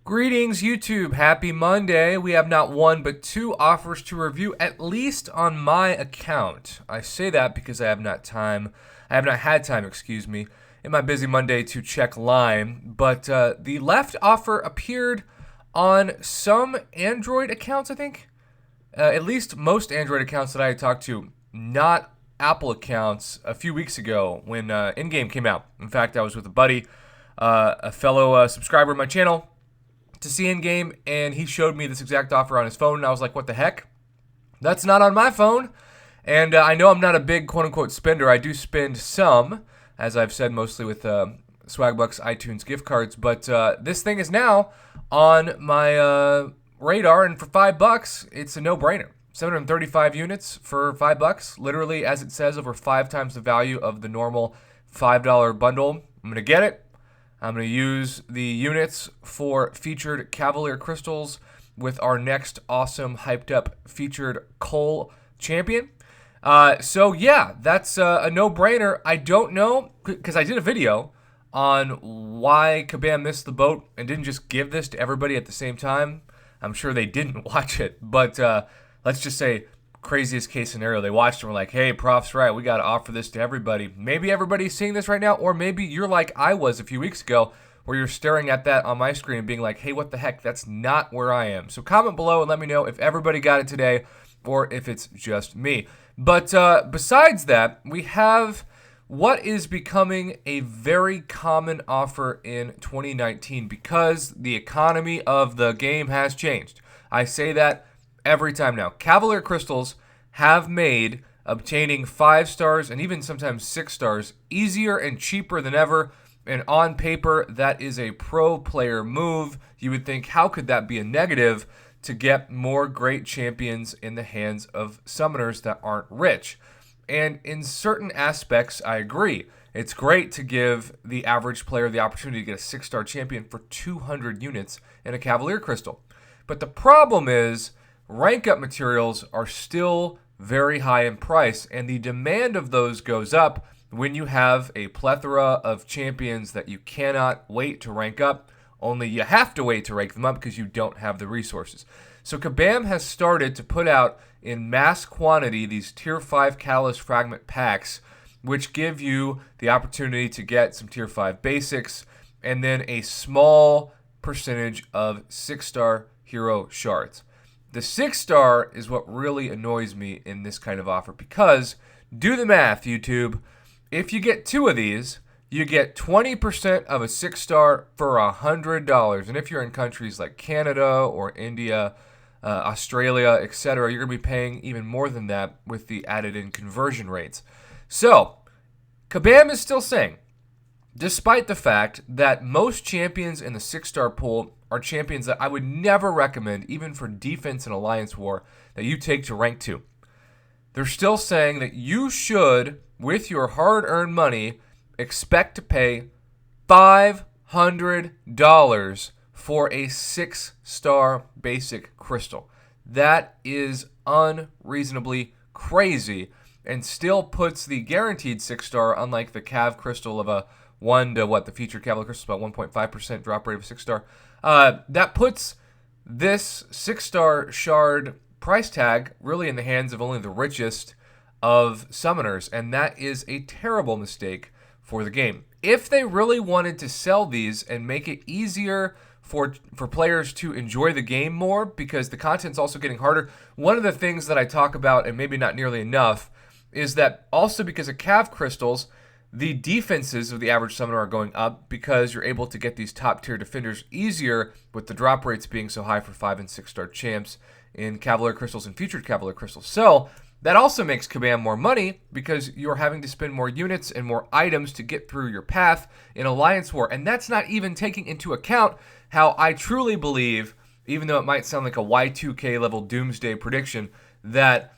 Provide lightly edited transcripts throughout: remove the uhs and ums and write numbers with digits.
Greetings, YouTube. Happy Monday. We have not one but two offers to review, at least on my account. I say that because I have not had time, in my busy Monday to check line. But the left offer appeared on some Android accounts, I think. At least most Android accounts that I talked to, not Apple accounts, a few weeks ago when in-game came out. In fact, I was with a buddy, a fellow subscriber of my channel, to see in-game, and he showed me this exact offer on his phone, and I was like, what the heck? That's not on my phone. And I know I'm not a big quote-unquote spender. I do spend some, as I've said, mostly with Swagbucks iTunes gift cards, but this thing is now on my radar, and for $5, it's a no-brainer. 735 units for $5, literally, as it says, over 5 times the value of the normal $5 bundle. I'm going to get it. I'm going to use the units for featured Cavalier crystals with our next awesome, hyped-up featured Cole champion. So, yeah, that's a no-brainer. I don't know, because I did a video on why Kabam missed the boat and didn't just give this to everybody at the same time. I'm sure they didn't watch it, but let's just say craziest case scenario. They watched and were like, hey, Prof's right. We got to offer this to everybody. Maybe everybody's seeing this right now, or maybe you're like I was a few weeks ago where you're staring at that on my screen and being like, hey, what the heck? That's not where I am. So comment below and let me know if everybody got it today or if it's just me. But besides that, we have what is becoming a very common offer in 2019 because the economy of the game has changed. I say that every time now. Cavalier crystals have made obtaining 5 stars and even sometimes 6 stars easier and cheaper than ever. And on paper, that is a pro player move. You would think, how could that be a negative to get more great champions in the hands of summoners that aren't rich? And in certain aspects, I agree. It's great to give the average player the opportunity to get a 6-star champion for 200 units in a Cavalier crystal. But the problem is, rank up materials are still very high in price, and the demand of those goes up when you have a plethora of champions that you cannot wait to rank up, only you have to wait to rank them up because you don't have the resources. So Kabam has started to put out in mass quantity these Tier 5 Catalyst Fragment packs, which give you the opportunity to get some Tier 5 basics and then a small percentage of 6-star hero shards. The 6-star is what really annoys me in this kind of offer because, do the math, YouTube. If you get 2 of these, you get 20% of a 6-star for $100. And if you're in countries like Canada or India, Australia, etc., you're going to be paying even more than that with the added-in conversion rates. So, Kabam is still saying, despite the fact that most champions in the 6-star pool are champions that I would never recommend, even for defense and alliance war, that you take to rank 2. They're still saying that you should, with your hard-earned money, expect to pay $500 for a 6-star basic crystal. That is unreasonably crazy and still puts the guaranteed 6-star, unlike the Cav crystal of a 1 to the featured Cavalier crystal, about 1.5% drop rate of 6-star. That puts this 6-star shard price tag really in the hands of only the richest of summoners, and that is a terrible mistake for the game. If they really wanted to sell these and make it easier for players to enjoy the game more, because the content's also getting harder, one of the things that I talk about, and maybe not nearly enough, is that also because of Cav crystals, the defenses of the average summoner are going up because you're able to get these top-tier defenders easier with the drop rates being so high for 5- and 6-star champs in Cavalier crystals and featured Cavalier crystals. So that also makes Kabam more money because you're having to spend more units and more items to get through your path in Alliance War. And that's not even taking into account how I truly believe, even though it might sound like a Y2K level doomsday prediction, that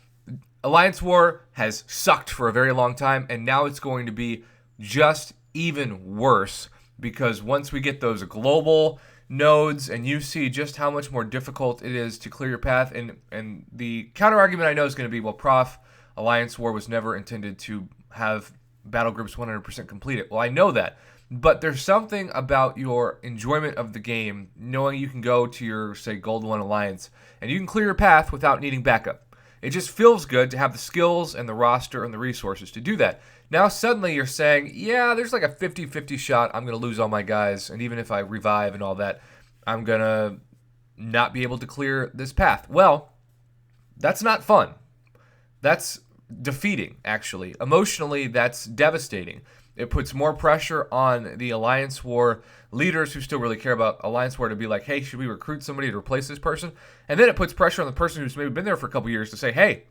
Alliance War has sucked for a very long time, and now it's going to be just even worse because once we get those global nodes and you see just how much more difficult it is to clear your path, and the counter argument I know is going to be, well, Prof, Alliance War was never intended to have battle groups 100% completed. Well, I know that, but there's something about your enjoyment of the game, knowing you can go to your, say, Gold 1 Alliance, and you can clear your path without needing backup. It just feels good to have the skills and the roster and the resources to do that. Now suddenly you're saying, yeah, there's like a 50-50 shot I'm going to lose all my guys, and even if I revive and all that, I'm going to not be able to clear this path. Well, that's not fun. That's defeating, actually. Emotionally, that's devastating. It puts more pressure on the Alliance War leaders who still really care about Alliance War to be like, hey, should we recruit somebody to replace this person? And then it puts pressure on the person who's maybe been there for a couple years to say, hey,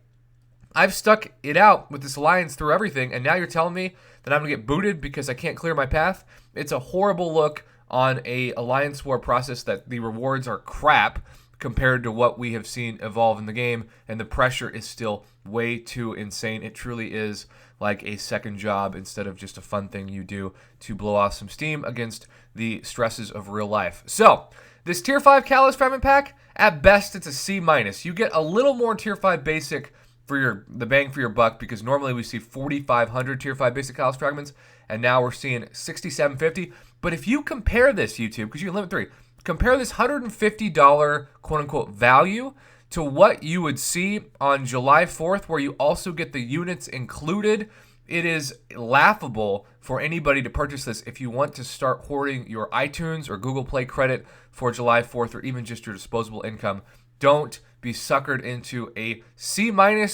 I've stuck it out with this Alliance through everything, and now you're telling me that I'm going to get booted because I can't clear my path? It's a horrible look on a Alliance War process that the rewards are crap compared to what we have seen evolve in the game, and the pressure is still way too insane. It truly is like a second job instead of just a fun thing you do to blow off some steam against the stresses of real life. So, this Tier 5 Catalyst Fragment Pack, at best it's a C-. You get a little more Tier 5 Basic for the bang for your buck, because normally we see 4,500 Tier 5 Basic Catalyst Fragments, and now we're seeing 6,750. But if you compare this, YouTube, because you can limit 3, compare this $150 quote-unquote value to what you would see on July 4th, where you also get the units included. It is laughable for anybody to purchase this if you want to start hoarding your iTunes or Google Play credit for July 4th, or even just your disposable income. Don't be suckered into a C-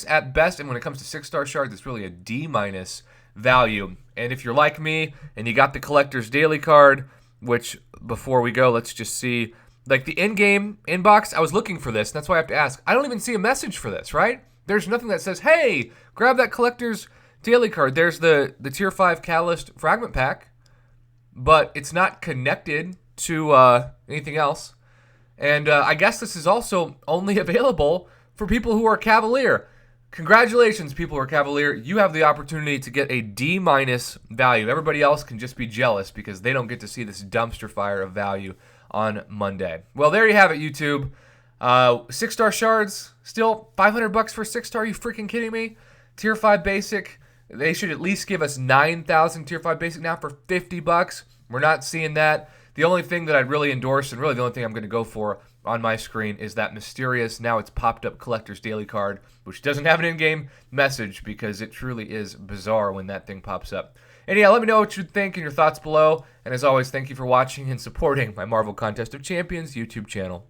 at best, and when it comes to 6-star shards, it's really a D- value. And if you're like me and you got the Collector's Daily card, which, before we go, let's just see, like the in-game inbox, I was looking for this, and that's why I have to ask. I don't even see a message for this, right? There's nothing that says, hey, grab that Collector's Daily card. There's the Tier 5 Catalyst Fragment Pack, but it's not connected to anything else. And I guess this is also only available for people who are Cavalier. Congratulations, people who are Cavalier. You have the opportunity to get a D- value. Everybody else can just be jealous because they don't get to see this dumpster fire of value on Monday. Well, there you have it, YouTube. 6-star shards, still $500 for 6-star. Are you freaking kidding me? Tier 5 Basic, they should at least give us 9,000 Tier 5 Basic now for $50. We're not seeing that. The only thing that I'd really endorse, and really the only thing I'm going to go for on my screen, is that mysterious, now it's popped up Collector's Daily card, which doesn't have an in-game message, because it truly is bizarre when that thing pops up. And yeah, let me know what you think and your thoughts below. And as always, thank you for watching and supporting my Marvel Contest of Champions YouTube channel.